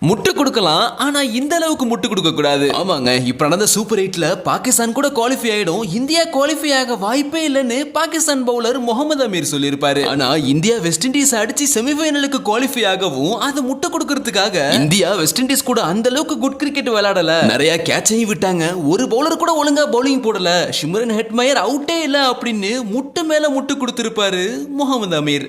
முட்டு கொடுக்கலாம், ஆனா இந்த அளவுக்கு முட்டு கொடுக்க கூடாது. ஆமாங்க, இப்ப நடந்த சூப்பர் 8ல பாகிஸ்தான் கூட குவாலிஃபை ஆயிடும், இந்தியா குவாலிஃபை ஆக வாய்ப்பே இல்லைன்னு பாகிஸ்தான் பவுலர் முகமது அமீர் சொல்லியிருப்பாரு. ஆனா இந்தியா வெஸ்ட் இண்டீஸ் அடிச்சு செமிஃபைனலுக்கு குவாலிஃபை ஆகவும் அது முட்டு கொடுக்கறதுக்காக இந்தியா வெஸ்ட் இண்டீஸ் கூட அந்த அளவுக்கு குட் கிரிக்கெட் விளையாடல, நிறைய கேட்சையும் விட்டாங்க, ஒரு பவுலர் கூட ஒழுங்கா பவுலிங் போடல, ஷிம்ரன் ஹெட்மயர் அவுட்டே இல்ல அப்படின்னு முட்டு மேல முட்டு கொடுத்திருப்பாரு முகமது அமீர்.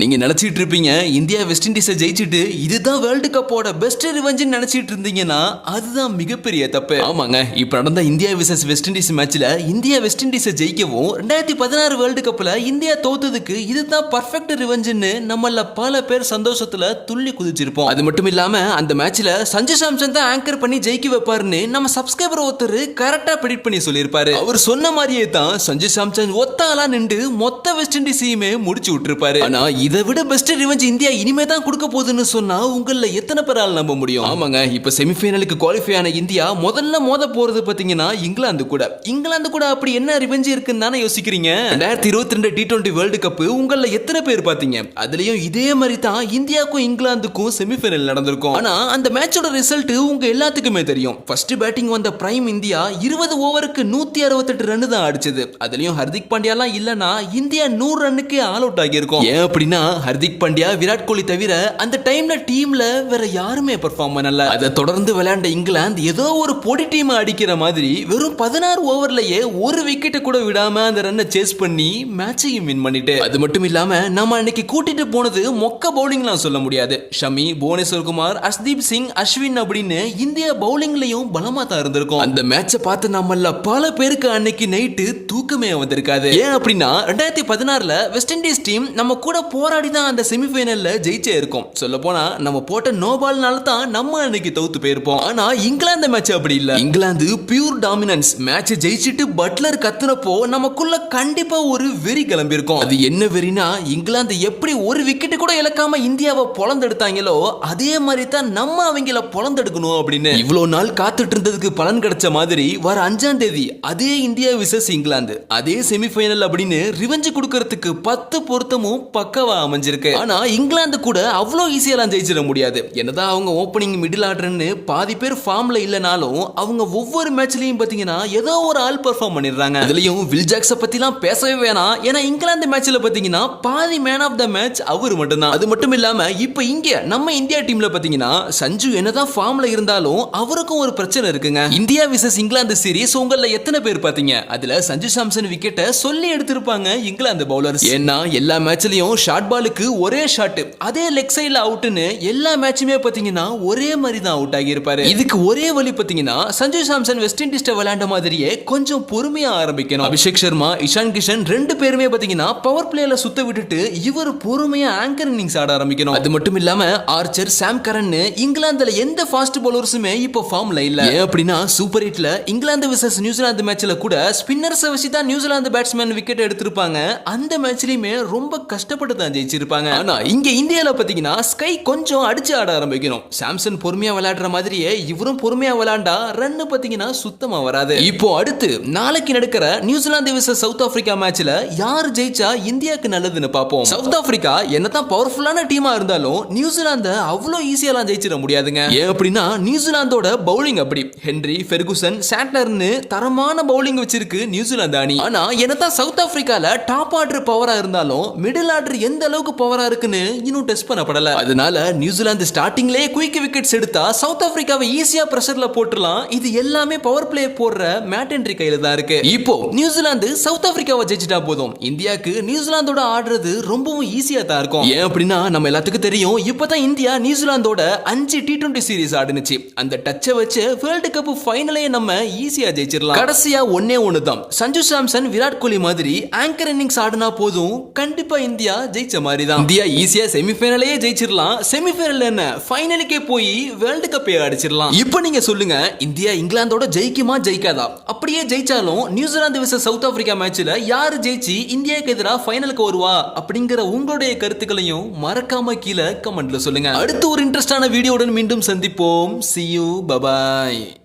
நீங்க நினைச்சிட்டு இருப்பீங்க இந்தியா வெஸ்ட் இண்டீஸை ஜெயிச்சுட்டு இதுதான் வேர்ல்டு கப்போட பெஸ்ட் ரிவெஞ்ச் நினைச்சிட்டு இருந்தீங்கன்னா அதுதான் மிகப்பெரிய தப்பு. ஆமாங்க, இப்ப நடந்த இந்தியா விசஸ் வெஸ்ட் இண்டீஸ் மேட்ச்ல இந்தியா வெஸ்ட் இண்டீஸை ஜெயிக்கவும் 2016 வேர்ல்டு கப்ல இந்தியா தோத்ததுக்கு இதுதான் பர்ஃபெக்ட் ரிவெஞ்ச்னு நம்மள பல பேர் சந்தோஷத்துல துள்ளி குதிச்சிருப்போம். அது மட்டும் இல்லாம அந்த மேட்ச்ல சஞ்சு சாம்சன் தான் ஆங்கர் பண்ணி ஜெயிக்க வைப்பாருன்னு நம்ம சப்ஸ்கிரைபர் ஒருத்தர் கரெக்டா ப்ரெடிக்ட் பண்ணி சொல்லியிருப்பாரு. அவர் சொன்ன மாதிரியே தான் சஞ்சு சாம்சன் ஒத்தாலா நின்று மொத்த வெஸ்ட் இண்டீஸையுமே முடிச்சு விட்டுருப்பாரு. ஆனா இதை விட பெஸ்ட் ரிவெஞ்ச் இந்தியா இனிமே தான் கொடுக்க போகுதுன்னு சொன்னா உங்கள எத்தனை பேரால் நம்ப முடியும்? ஆமாங்க, இப்ப செமிஃபைனலுக்கு குவாலிஃபை ஆன இந்தியா முதல்ல மோத போறது பாத்தீங்கன்னா இங்கிலாந்து கூட அப்படி என்ன ரிவெஞ்ச் இருக்குன்னு தானே யோசிக்கிறீங்க? 2022 T20 வேர்ல்டு கப் உங்கள எத்தனை பேர் பாத்தீங்க? அதுலயும் இதே மாதிரி தான் இந்தியாவுக்கும் இங்கிலாந்துக்கும் செமிஃபைனல் நடந்திருக்கும். ஆனா அந்த மேட்சோட ரிசல்ட் உங்க எல்லாத்துக்குமே தெரியும். ஃபர்ஸ்ட் பேட்டிங் வந்த பிரைம் இந்தியா 20 ஓவருக்கு 168 ரன் தான் அடிச்சது. அதுலயும் ஹர்திக் பாண்டியாலாம் இல்லனா இந்தியா 100 ரன்னுக்கு ஆல் அவுட் ஆகியிருக்கும். ஏன் அப்படின்னா ஹர்திக் பாண்டியா, விராட் கோலி தவிர அந்த டைம்ல டீம்ல வேற யாருமே பெர்ஃபார்ம் பண்ணல. அதை தொடர்ந்து விளையாண்ட இங்கிலாந்து ஏதோ ஒரு பொடி டீம் அடிக்கிற மாதிரி வெறும் 16 ஓவர்லயே ஒரு விக்கெட் கூட விடாம அந்த ரன்னை சேஸ் பண்ணி மேட்சையும் வின் பண்ணிட்டு, அது மட்டும் இல்லாம நம்ம அன்னைக்கு கூட்டிட்டு போனது மொக்க பவுலிங்லாம் சொல்ல முடியாது. ஷமி, புவனேஸ்வர் குமார், அஷ்தீப் சிங், அஸ்வின் அப்படின்னு இந்தியா பவுலிங்லயும் பலமா தான் இருந்திருக்கும். அந்த மேட்சை பார்த்து நம்மள பல பேருக்கு அன்னைக்கு நைட்டு தூக்கமே வந்திருக்காது. ஏன் அப்படின்னா 2016ல வெஸ்ட் இண்டீஸ் டீம் நம்ம கூட போராடி தான் அந்த செமிஃபைனல்ல ஜெயிச்சே இருக்கும். சொல்ல போனா நம்ம போட்ட நோ பால்னால தான் நம்ம அன்னைக்கு தோத்து போயிருப்போம். ஆனா இங்கிலாந்து மேட்ச் அப்படி இல்ல. England pure dominance. மேட்ச் ஜெயிச்சிட்டு பட்லர் கத்துனப்போ நமக்குள்ள கண்டிப்பா ஒரு வெறி கிளம்பி இருக்கும். அது என்ன வெறினா, இங்கிலாந்து எப்படி ஒரு விக்கெட் கூட இழக்காம இந்தியாவை பொளந்தெடுத்தாங்களோ அதே மாதிரி தான் நம்ம அவங்கள பொளந்தெடுக்கணும் அப்படின்னு இவ்வளவு நாள் காத்துட்டு இருந்ததுக்கு பலன் கிடைச்ச மாதிரி வர 5ஆம் தேதி அதே இந்தியா விசஸ் இங்கிலாந்து அதே செமிஃபைனல் அப்படின்னு ரிவெஞ்ச் கொடுக்கறதுக்கு 10 பொருத்தமும் பக்கவா அமைஞ்சிருக்கு. ஆனா இங்கிலாந்து கூட அவ்வளோ ஈஸியெல்லாம் ஜெயிச்சிட முடியாது. என்னதான் அவங்க ஓப்பனிங் மிடில் ஆர்டர்னு பாதி பேர் ஃபார்ம்ல இல்லனாலும் அவங்க ஒவ்வொரு மேட்ச்லயும் பாத்தீங்கன்னா ஏதோ ஒரு ஆள் பெர்ஃபார்ம் பண்ணிடுறாங்க. அதுலயும் வில் ஜாக்ஸை பத்திலாம் பேசவே வேணாம். ஏன்னா இங்கிலாந்து மேட்ச்ல பாத்தீங்கன்னா பாதி மேன் ஆஃப் த மேட்ச் அவர் மட்டும்தான். அது மட்டும் இல்லாம இப்ப இங்க நம்ம இந்தியா டீம்ல பாத்தீங்கன்னா சஞ்சு என்னதான் ஃபார்ம்ல இருந்தாலும் அவருக்கும் ஒரு பிரச்சனை இருக்குங்க. இந்தியா விசஸ் இங்கிலாந்து சீரிஸ் உங்கள எத்தனை பேர் பாத்தீங்க? அதுல சஞ்சு சாம்சன் விக்கெட்டை சொல்லி எடுத்திருப்பாங்க இங்கிலாந்து பவுலர்ஸ். ஏன்னா எல்லா மேட்ச்லயும் ஷார்ட் பாலுக்கு ஒரே ஷாட், அதே லெக் சைடுல அவுட்னு எல்லா மேட்சுமே பாத்தீங்கன்னா ஒரே மாதிரி தான் அவுட் ஆகி இருப்பாரு. இதுக்கு ஒரே வழி பாத்தீங்கன்னா சஞ்சு சாம்சன் வெஸ்ட் இண்டீஸ் விளையாண்ட மாதிரியே கொஞ்சம் பொறுமையா ஆரம்பிக்கணும். அபிஷேக் சர்மா, இஷான் கிஷன் ரெண்டு பேருமே பாத்தீங்கன்னா பவர் பிளேல சுத்த விட்டுட்டு இவர் பொறுமையா ஆங்கர் இன்னிங்ஸ் ஆட ஆரம்பிக்கணும். அது மட்டும் இல்லாம ஆர்ச்சர், சாம் கரன் இங்கிலாந்துல எந்த ஃபாஸ்ட் பவுலர்ஸுமே இப்போ ஃபார்ம்ல இல்ல. ஏன் அப்படின்னா சூப்பர் 8ல இங்கிலாந்து விசஸ் நியூசிலாந்து மேட்ச்ல கூட ஸ்பின்னர்ஸ் வச்சு தான் நியூசிலாந்து பேட்ஸ்மேன் விக்கெட் எடுத்திருப்பாங்க. அந்த மேட்ச்லயுமே ரொம்ப கஷ்டப்பட்டு தான் ஜெயிச்சிருப்பாங்க. ஆனா இங்க இந்தியால பாத்தீங்கன்னா ஸ்கை கொஞ்சம் அடிச்சு ஆட ஆரம்பிக்கணும். சாம்சன் பொறுமையா விளையாடுற மாதிரியே இவரும் பொறுமையா விளையாண்டா ரன் பாத்தீங்கன்னா சுத்தமா வராது. இப்போ அடுத்து நாளைக்கு நடக்கிற நியூசிலாந்து விசஸ் சவுத் ஆப்பிரிக்கா மேட்ச்ல யார் ஜெயிச்சா இந்தியாக்கு நல்லதுன்னு பாப்போம். சவுத் ஆப்பிரிக்கா என்னதான் பவர்ஃபுல்லான டீமா இருந்தாலும் நியூசிலாந்து அவ்வளவு ஈஸியாலாம் ஜெயிச்சிட முடியாதுங்க. ஏன் அப்படின்னா நியூசிலாந்தோட பவுலிங் அப்படி. ஹென்ரி, ஃபெர்குசன், சாட்லர்னு தரமான பவுலிங் வச்சிருக்கு நியூசிலாந்து அணி. ஆனா என்னதான் சவுத் ஆப்பிரிக்கால டாப் ஆர்டர் பவரா இருந்தாலும் மிடில் ஆர்டர் எந்த அளவுக்கு பவரா இருக்குன்னு இன்னும் டெஸ்ட் பண்ணப்படல. அதனால நியூசிலாந்து ஸ்டார்டிங்லயே குயிக் விக்கெட்ஸ் எடுத்தா சவுத் ஆப்பிரிக்காவை ஈஸியா பிரஷர்ல போட்டுறலாம். இது எல்லாமே பவர் பிளே போடுற மேட் ஹென்ரி கையில தான் இருக்கு. இப்போ நியூசிலாந்து சவுத் ஆப்பிரிக்காவை ஜெயிச்சிட்டா போதும், இந்தியாக்கு நியூசிலாந்தோட ஆடுறது ரொம்பவும் ஈஸியா தான் இருக்கும். ஏன் அப்படின்னா நம்ம எல்லாத்துக்கும் தெரியும் இப்பதான் இந்தியா நியூசிலாந்தோட 5 T20 சீரிஸ் ஆடுனுச்சு. அந்த டச்சை வச்சு வேர்ல்டு கப் ஃபைனலே நம்ம ஈஸியா ஜெயிச்சிடலாம். கடைசியா ஒன்னே ஒண்ணுதான், சஞ்சு சாம்சன், விராட் கோலி மாதிரி ஆங்கர் இன்னிங்ஸ் ஆடுனா போதும் கண்டிப்பா இந்தியா ஜெயிச்ச மாதிரி தான். இந்தியா ஈஸியா செமிஃபைனலே ஜெயிச்சிரலாம். செமிஃபைனல் என்ன ஃபைனலுக்கே போய் வேர்ல்டு கப்பே அடிச்சிரலாம். இப்போ நீங்க சொல்லுங்க, இந்தியா இங்கிலாந்தோட ஜெயிக்குமா ஜெயிக்காதா? அப்படியே ஜெயிச்சாலும் நியூசிலாந்து விசஸ் சவுத் ஆப்பிரிக்கா மேட்ச்ல யாரு ஜெயிச்சு இந்தியாவுக்கு எதிராக ஃபைனலுக்கு வருவா அப்படிங்கிற உங்களுடைய கருத்துக்களையும் மறக்காம கீழே கமெண்ட்ல சொல்லுங்க. அடுத்து ஒரு இன்ட்ரெஸ்டான வீடியோவுடன் மீண்டும் சந்திப்போம். See you, bye bye.